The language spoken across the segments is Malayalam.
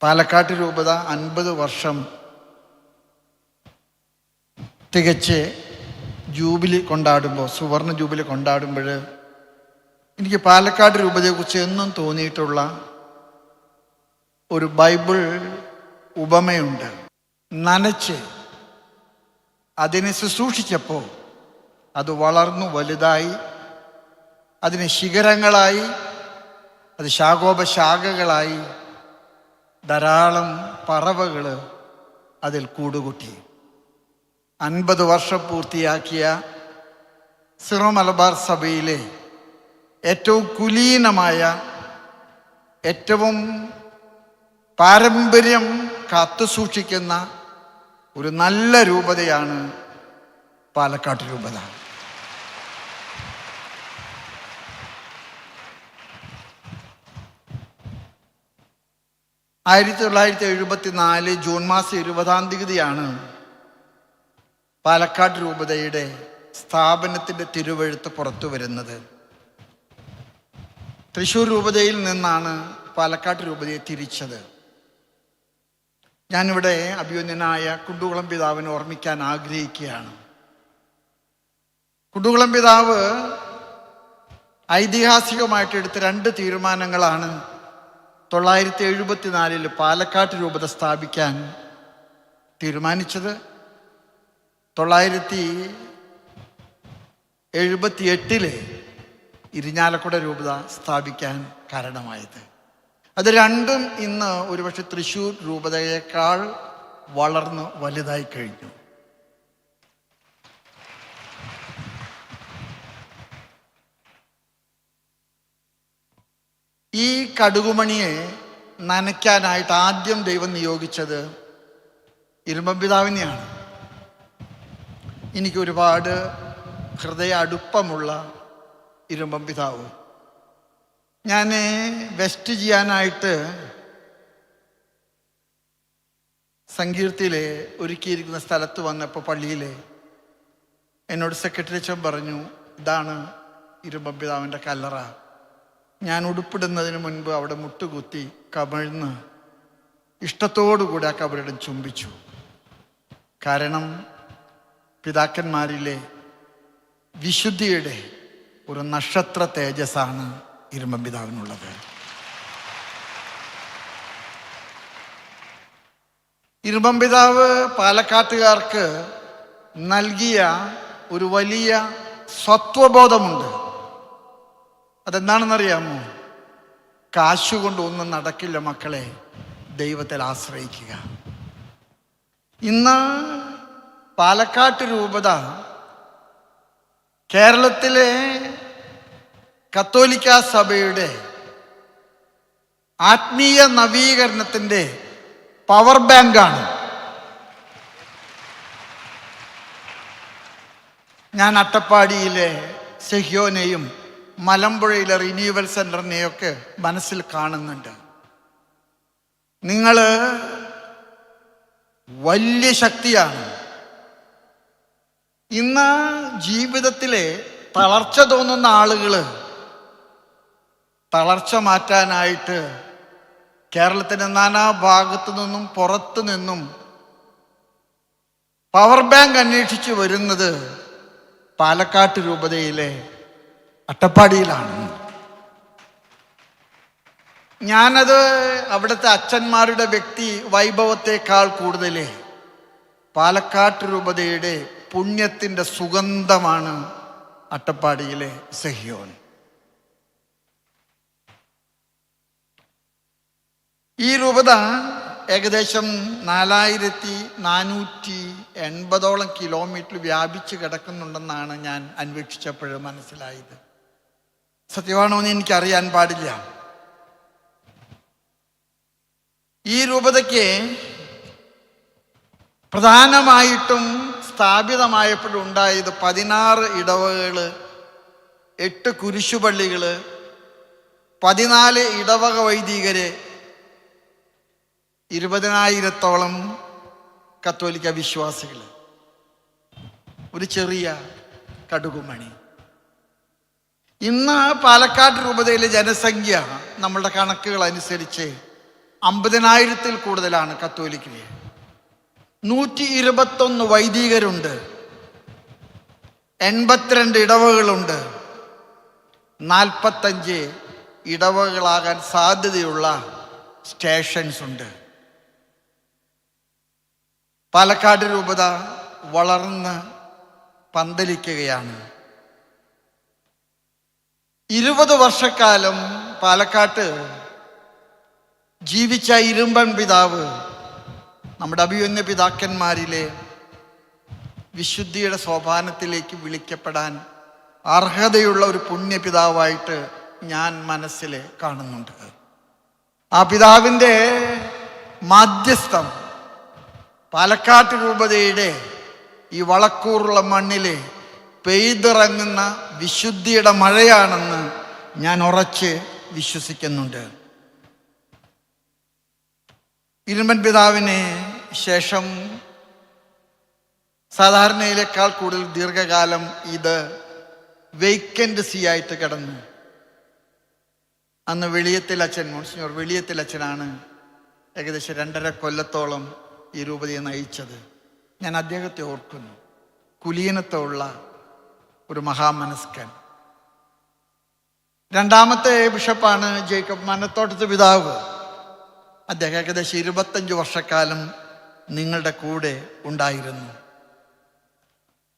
പാലക്കാട് രൂപത 50 വർഷം തികച്ച് ജൂബിലി കൊണ്ടാടുമ്പോൾ, സുവർണ ജൂബിലി കൊണ്ടാടുമ്പോൾ എനിക്ക് പാലക്കാട് രൂപതയെക്കുറിച്ച് എന്നും തോന്നിയിട്ടുള്ള ഒരു ബൈബിൾ ഉപമയുണ്ട്. നനച്ച് അതിനെ ശുശ്രൂഷിച്ചപ്പോൾ അത് വളർന്നു വലുതായി, അതിന് ശിഖരങ്ങളായി, അത് ശാഖോപശാഖകളായി, ധാരാളം പറവകൾ അതിൽ കൂടുകൂട്ടി. 50 വർഷം പൂർത്തിയാക്കിയ സിറോ മലബാർ സഭയിലെ ഏറ്റവും കുലീനമായ, ഏറ്റവും പാരമ്പര്യം കാത്തുസൂക്ഷിക്കുന്ന ഒരു നല്ല രൂപതയാണ് പാലക്കാട് രൂപത. ആയിരത്തി 1974 ജൂൺ മാസം 20-ാം തീയതിയാണ് പാലക്കാട് രൂപതയുടെ സ്ഥാപനത്തിൻ്റെ തിരുവെഴുത്ത് പുറത്തു വരുന്നത്. തൃശ്ശൂർ രൂപതയിൽ നിന്നാണ് പാലക്കാട് രൂപതയെ തിരിച്ചത്. ഞാനിവിടെ അഭിമന്യനായ കുണ്ടുകുളം പിതാവിനെ ഓർമ്മിക്കാൻ ആഗ്രഹിക്കുകയാണ്. കുണ്ടുകുളം പിതാവ് ഐതിഹാസികമായിട്ട് എടുത്ത 2 തീരുമാനങ്ങളാണ് 974 പാലക്കാട് രൂപത സ്ഥാപിക്കാൻ തീരുമാനിച്ചത്. 978 ഇരിഞ്ഞാലക്കുട രൂപത സ്ഥാപിക്കാൻ കാരണമായത്. അത് രണ്ടും ഇന്ന് ഒരുപക്ഷെ തൃശ്ശൂർ രൂപതയേക്കാൾ വളർന്ന് വലുതായി കഴിഞ്ഞു. ഈ കടുകുമണിയെ നനയ്ക്കാനായിട്ട് ആദ്യം ദൈവം നിയോഗിച്ചത് ഇരുമ്പം പിതാവിനെയാണ്. എനിക്ക് ഒരുപാട് ഹൃദയ അടുപ്പമുള്ള ഇരുമ്പം പിതാവ്. ഞാൻ വെസ്റ്റ് ചെയ്യാനായിട്ട് സങ്കീർത്തിയിലെ ഒരുക്കിയിരിക്കുന്ന സ്ഥലത്ത് വന്നപ്പോൾ പള്ളിയിൽ എന്നോട് സെക്രട്ടറി അച്ഛൻ പറഞ്ഞു, ഇതാണ് ഇരുമ്പം പിതാവിൻ്റെ കല്ലറ. ഞാൻ ഉടുപ്പിടുന്നതിന് മുൻപ് അവിടെ മുട്ടുകുത്തി കമിഴ്ന്ന് ഇഷ്ടത്തോടുകൂടി ആ കബറിടം ചുംബിച്ചു. കാരണം പിതാക്കന്മാരിലെ വിശുദ്ധിയുടെ ഒരു നക്ഷത്ര തേജസ്സാണ് ഇരുമ്പം പിതാവിനുള്ളത്. ഇരുമ്പം പിതാവ് പാലക്കാട്ടുകാർക്ക് നൽകിയ ഒരു വലിയ സ്വത്വബോധമുണ്ട്. അതെന്താണെന്നറിയാമോ? കാശുകൊണ്ട് ഒന്നും നടക്കില്ല മക്കളെ, ദൈവത്തിൽ ആശ്രയിക്കുക. ഇന്ന് പാലക്കാട് രൂപത കേരളത്തിലെ കത്തോലിക്ക സഭയുടെ ആത്മീയ നവീകരണത്തിൻ്റെ പവർ ബാങ്കാണ്. ഞാൻ അട്ടപ്പാടിയിലെ സെഹ്യോനെയും മലമ്പുഴയിലെ റിന്യൂവൽ സെൻ്ററിനെയൊക്കെ മനസ്സിൽ കാണുന്നുണ്ട്. നിങ്ങൾ വലിയ ശക്തിയാണ്. ഇന്ന് ജീവിതത്തിലെ തളർച്ച തോന്നുന്ന ആളുകൾ തളർച്ച മാറ്റാനായിട്ട് കേരളത്തിൻ്റെ നാനാ ഭാഗത്തു നിന്നും പുറത്തു നിന്നും പവർ ബാങ്ക് അന്വേഷിച്ച് വരുന്നത് പാലക്കാട് രൂപതയിലെ അട്ടപ്പാടിയിലാണ്. ഞാനത് അവിടുത്തെ അച്ഛന്മാരുടെ വ്യക്തി വൈഭവത്തെക്കാൾ കൂടുതൽ പാലക്കാട് രൂപതയുടെ പുണ്യത്തിൻ്റെ സുഗന്ധമാണ് അട്ടപ്പാടിയിലെ സെഹ്യോൻ. ഈ രൂപത ഏകദേശം 4480 കിലോമീറ്റർ വ്യാപിച്ച് കിടക്കുന്നുണ്ടെന്നാണ് ഞാൻ അന്വേഷിച്ചപ്പോൾ മനസ്സിലായത്. സത്യമാണോ എന്ന് എനിക്കറിയാൻ പാടില്ല. ഈ രൂപതയ്ക്ക് പ്രധാനമായിട്ടും സ്ഥാപിതമായപ്പോഴുണ്ടായത് 16 ഇടവകകൾ, 8 കുരിശുപള്ളികൾ, 14 ഇടവക വൈദികര്, 20,000-ഓളം കത്തോലിക്ക വിശ്വാസികൾ, ഒരു ചെറിയ കടുകുമണി. ഇന്ന് പാലക്കാട് രൂപതയിലെ ജനസംഖ്യ നമ്മളുടെ കണക്കുകൾ അനുസരിച്ച് 50,000-ൽ കൂടുതലാണ് കത്തോലിക്കര്. 121 വൈദികരുണ്ട്, 82 ഇടവകളുണ്ട്, 45 ഇടവകളാകാൻ സാധ്യതയുള്ള സ്റ്റേഷൻസ് ഉണ്ട്. പാലക്കാട് രൂപത വളർന്ന് പന്തലിക്കുകയാണ്. 20 വർഷക്കാലം പാലക്കാട്ട് ജീവിച്ച ഇരുമ്പൻ പിതാവ് നമ്മുടെ അഭിമന്യ പിതാക്കന്മാരിലെ വിശുദ്ധിയുടെ സോപാനത്തിലേക്ക് വിളിക്കപ്പെടാൻ അർഹതയുള്ള ഒരു പുണ്യപിതാവായിട്ട് ഞാൻ മനസ്സിൽ കാണുന്നുണ്ട്. ആ പിതാവിൻ്റെ മാധ്യസ്ഥം പാലക്കാട്ട് രൂപതയുടെ ഈ വളക്കൂറുള്ള മണ്ണിൽ പെയ്തിറങ്ങുന്ന വിശുദ്ധിയുടെ മഴയാണെന്ന് ഞാൻ ഉറച്ച് വിശ്വസിക്കുന്നുണ്ട്. ഇരുമ്പൻ പിതാവിന് ശേഷം സാധാരണയിലേക്കാൾ കൂടുതൽ ദീർഘകാലം ഇത് വേക്കൻസി ആയിട്ട് കിടന്നു. അന്ന് വെളിയത്തിൽ അച്ഛൻ, മോൺസിഞ്ഞോർ വെളിയത്തിൽ അച്ഛനാണ് ഏകദേശം 2.5 കൊല്ലത്തോളം ഈ രൂപതയെ നയിച്ചത്. ഞാൻ അദ്ദേഹത്തെ ഓർക്കുന്നു. കുലീനത്തുള്ള ഒരു മഹാമനസ്കൻ. രണ്ടാമത്തെ ബിഷപ്പാണ് ജേക്കബ് മനത്തോട്ടത്ത് പിതാവ്. അദ്ദേഹം ഏകദേശം 25 വർഷക്കാലം നിങ്ങളുടെ കൂടെ ഉണ്ടായിരുന്നു.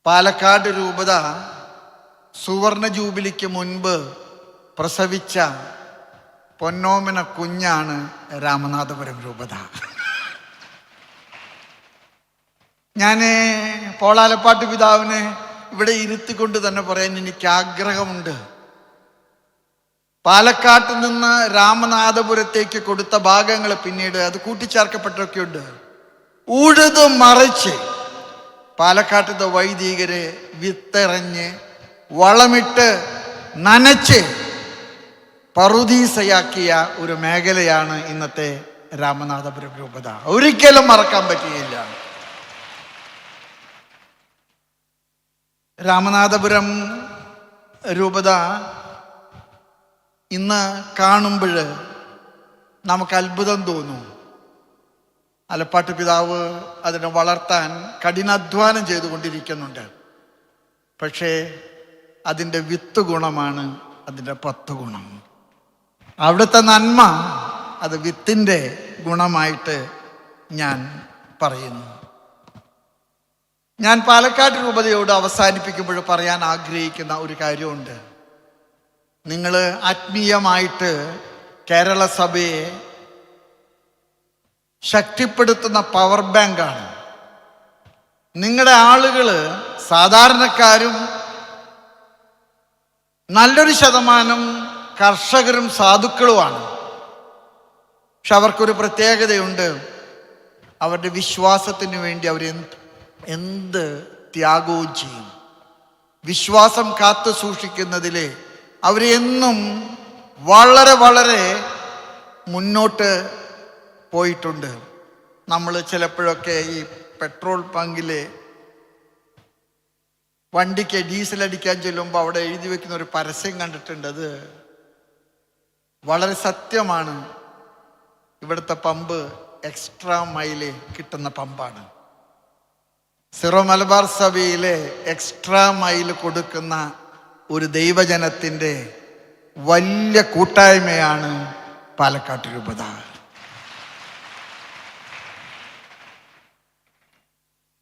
പാലക്കാട് രൂപത സുവർണ ജൂബിലിക്ക് മുൻപ് പ്രസവിച്ച പൊന്നോമന കുഞ്ഞാണ് രാമനാഥപുരം രൂപത. ഞാൻ പോളാലപ്പാട്ട് പിതാവിനെ ഇവിടെ ഇരുത്തിക്കൊണ്ട് തന്നെ പറയാൻ എനിക്ക് ആഗ്രഹമുണ്ട്. പാലക്കാട്ട് നിന്ന് രാമനാഥപുരത്തേക്ക് കൊടുത്ത ഭാഗങ്ങൾ പിന്നീട് അത് കൂട്ടിച്ചേർക്കപ്പെട്ടൊക്കെയുണ്ട്. ഉഴുത് മറിച്ച് പാലക്കാട്ടത്തെ വൈദികരെ വിത്തെറിഞ്ഞ് വളമിട്ട് നനച്ച് പറുദീസയാക്കിയ ഒരു മേഖലയാണ് ഇന്നത്തെ രാമനാഥപുരം രൂപത. ഒരിക്കലും മറക്കാൻ പറ്റുകയില്ല. രാമനാഥപുരം രൂപത ഇന്ന് കാണുമ്പോൾ നമുക്ക് അത്ഭുതം തോന്നും. ആലപ്പാട്ട് പിതാവ് അതിനെ വളർത്താൻ കഠിനാധ്വാനം ചെയ്തുകൊണ്ടിരിക്കുന്നുണ്ട്. പക്ഷേ അതിൻ്റെ വിത്ത് ഗുണമാണ് അതിൻ്റെ 10 ഗുണം. അവിടുത്തെ നന്മ അത് വിത്തിൻ്റെ ഗുണമായിട്ട് ഞാൻ പറയുന്നു. ഞാൻ പാലക്കാട് രൂപതയോട് അവസാനിപ്പിക്കുമ്പോൾ പറയാൻ ആഗ്രഹിക്കുന്ന ഒരു കാര്യമുണ്ട്. നിങ്ങൾ ആത്മീയമായിട്ട് കേരള സഭയെ ശക്തിപ്പെടുത്തുന്ന പവർ ബാങ്കാണ്. നിങ്ങളുടെ ആളുകൾ സാധാരണക്കാരും നല്ലൊരു ശതമാനം കർഷകരും സാധുക്കളുമാണ്. പക്ഷെ അവർക്കൊരു പ്രത്യേകതയുണ്ട്. അവരുടെ വിശ്വാസത്തിന് വേണ്ടി അവർ എന്ത് ത്യാഗവും ചെയ്യും. വിശ്വാസം കാത്തു സൂക്ഷിക്കുന്നതിൽ അവരെന്നും വളരെ വളരെ മുന്നോട്ട് പോയിട്ടുണ്ട്. നമ്മൾ ചിലപ്പോഴൊക്കെ ഈ പെട്രോൾ പങ്കിൽ വണ്ടിക്ക് ഡീസൽ അടിക്കാൻ ചെല്ലുമ്പോൾ അവിടെ എഴുതി വെക്കുന്ന ഒരു പരസ്യം കണ്ടിട്ടുണ്ട്. അത് വളരെ സത്യമാണ്. ഇവിടുത്തെ പമ്പ് എക്സ്ട്രാ മൈല് കിട്ടുന്ന പമ്പാണ്. സിറോ മലബാർ സഭയിലെ എക്സ്ട്രാ മൈൽ കൊടുക്കുന്ന ഒരു ദൈവജനത്തിൻ്റെ വലിയ കൂട്ടായ്മയാണ് പാലക്കാട്ട് രൂപത.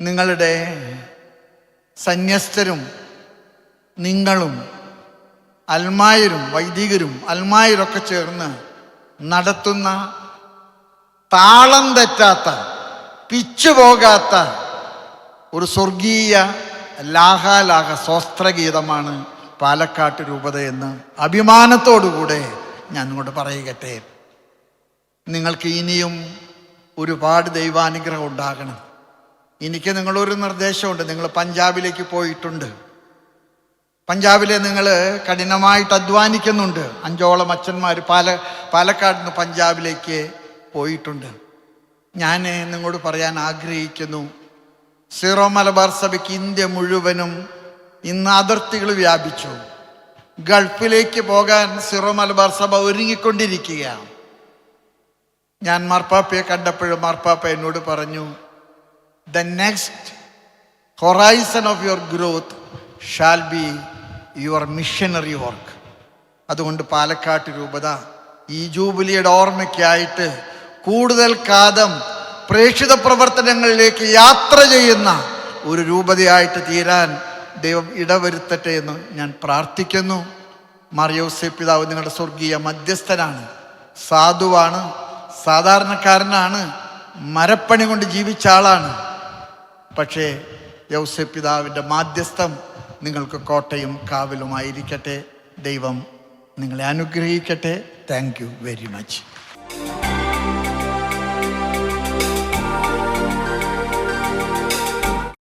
നിങ്ങളുടെ സന്യസ്തരും നിങ്ങളും അൽമായരും വൈദികരും അൽമായരൊക്കെ ചേർന്ന് നടത്തുന്ന താളം തെറ്റാത്ത പിച്ചു പോകാത്ത ഒരു സ്വർഗീയ ലാഹാലാഹ സ്വസ്ത്രഗീതമാണ് പാലക്കാട്ട് രൂപത എന്ന് അഭിമാനത്തോടുകൂടെ ഞാൻ നിങ്ങളോട് പറയുകട്ടെ. നിങ്ങൾക്ക് ഇനിയും ഒരുപാട് ദൈവാനുഗ്രഹം ഉണ്ടാകണം. എനിക്ക് നിങ്ങളൊരു നിർദ്ദേശമുണ്ട്. നിങ്ങൾ പഞ്ചാബിലേക്ക് പോയിട്ടുണ്ട്. പഞ്ചാബിലെ നിങ്ങൾ കഠിനമായിട്ട് അധ്വാനിക്കുന്നുണ്ട്. 5ഓളം അച്ഛന്മാർ പാലക്കാട് നിന്ന് പഞ്ചാബിലേക്ക് പോയിട്ടുണ്ട്. ഞാൻ നിങ്ങളോട് പറയാൻ ആഗ്രഹിക്കുന്നു, സീറോ മലബാർ സഭയ്ക്ക് ഇന്ത്യ മുഴുവനും ഇന്ന് അതിർത്തികൾ വ്യാപിച്ചു. ഗൾഫിലേക്ക് പോകാൻ സീറോ മലബാർ സഭ ഒരുങ്ങിക്കൊണ്ടിരിക്കുകയാണ്. ഞാൻ മാർപ്പാപ്പയെ കണ്ടപ്പോഴും മാർപ്പാപ്പ എന്നോട് പറഞ്ഞു, the next horizon of your growth shall be your missionary work. അതുകൊണ്ട് പാലക്കാട്ട് രൂപത ഈ ജൂബിലിയുടെ ഓർമ്മയ്ക്കായിട്ട് കൂടുതൽ കാലം പ്രേക്ഷിത പ്രവർത്തനങ്ങളിലേക്ക് യാത്ര ചെയ്യുന്ന ഒരു രൂപതയായിട്ട് തീരാൻ ദൈവം ഇടവരുത്തട്ടെ എന്ന് ഞാൻ പ്രാർത്ഥിക്കുന്നു. മാർ യൗസേപ്പ് പിതാവ് നിങ്ങളുടെ സ്വർഗീയ മധ്യസ്ഥനാണ്, സാധുവാണ്, സാധാരണക്കാരനാണ്, മരപ്പണി കൊണ്ട് ജീവിച്ച ആളാണ്. പക്ഷേ യൗസേപ്പ് പിതാവിൻ്റെ മാധ്യസ്ഥം നിങ്ങൾക്ക് കോട്ടയും കാവലുമായിരിക്കട്ടെ. ദൈവം നിങ്ങളെ അനുഗ്രഹിക്കട്ടെ. Thank you very much.